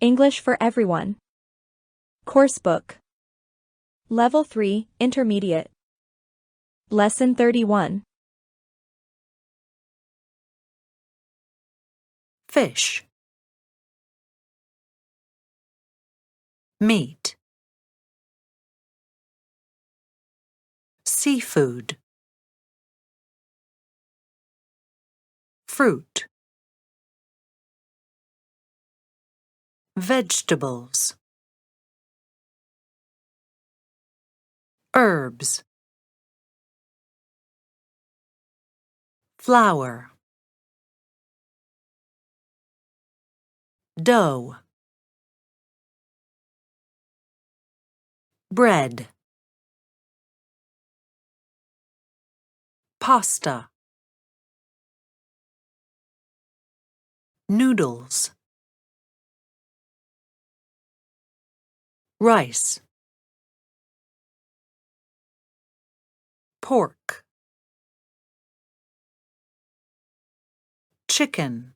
English for Everyone. Coursebook. Level 3, Intermediate. Lesson 31. Fish. Meat. Seafood. Fruit. Vegetables. Herbs. Flour. Dough. Bread. Pasta. Noodles. Rice. Pork. Chicken.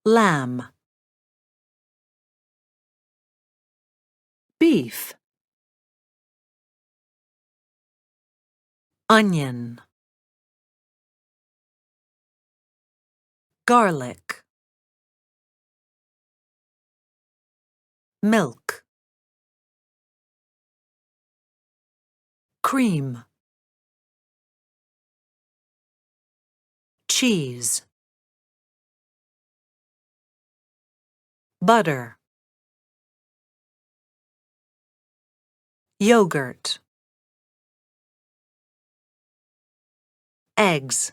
Lamb. Beef. Onion. Garlic. Milk. Cream. Cheese. Butter. Yogurt. Eggs.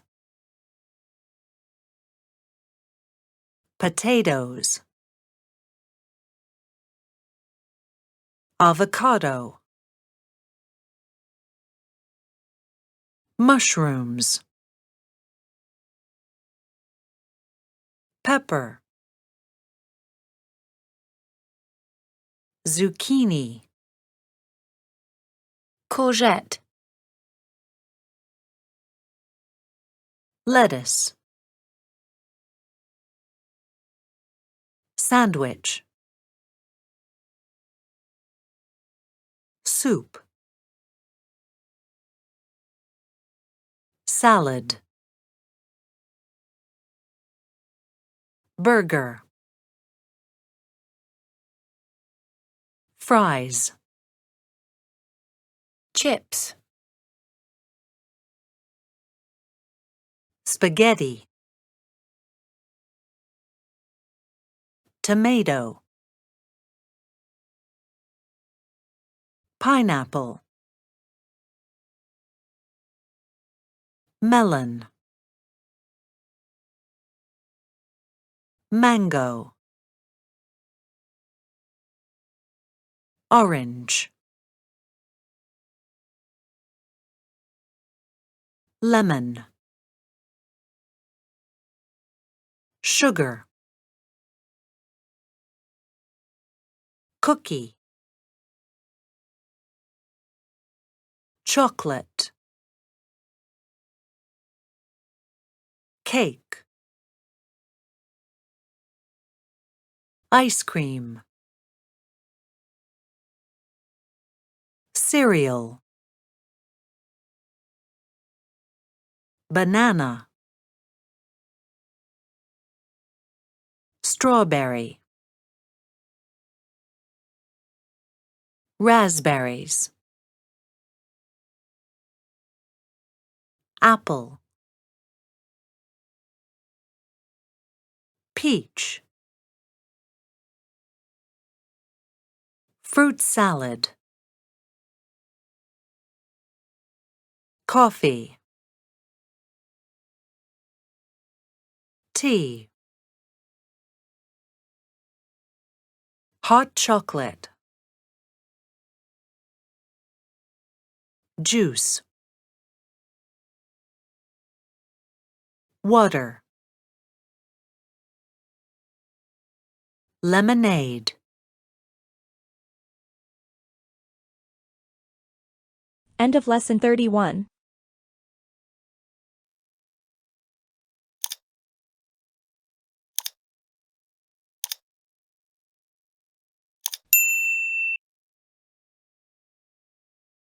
Potatoes. Avocado. Mushrooms. Pepper. Zucchini. Courgette. Lettuce. Sandwich. Soup. Salad. Burger. Fries. Chips. Spaghetti. Tomato. Pineapple. Melon. Mango. Orange. Lemon. Sugar. Cookie. Chocolate. Cake. Ice cream. Cereal. Banana. Strawberry. Raspberries. Apple. Peach. Fruit salad. Coffee. Tea. Hot chocolate. Juice. Water. Lemonade. End of Lesson 31.